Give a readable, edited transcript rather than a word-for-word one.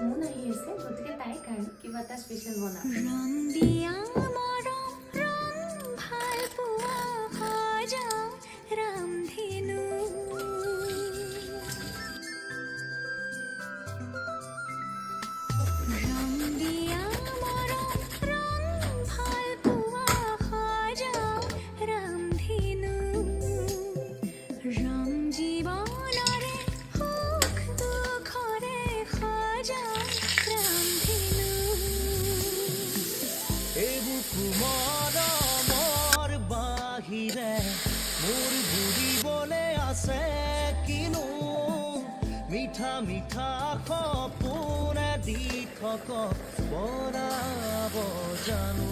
মন আহি আছে গতিকে তাইৰ কাৰণে কিবা এটা স্পেচিয়েল বনাম ৰং দিয়া মৰম ৰং ভাল পোৱা সজাও ৰামধেনু ৰং দিয়া মৰম ৰং ভাল পোৱা সজাও ৰামধেনু ৰং জীৱনৰে সুখ দুখৰে সজাও ৰামধেনু বুকু মৰমৰ বাহিৰে মোৰ বুলিবলে আছে কিনো মিঠা মিঠা সপোনে দি থক পৰাব জানো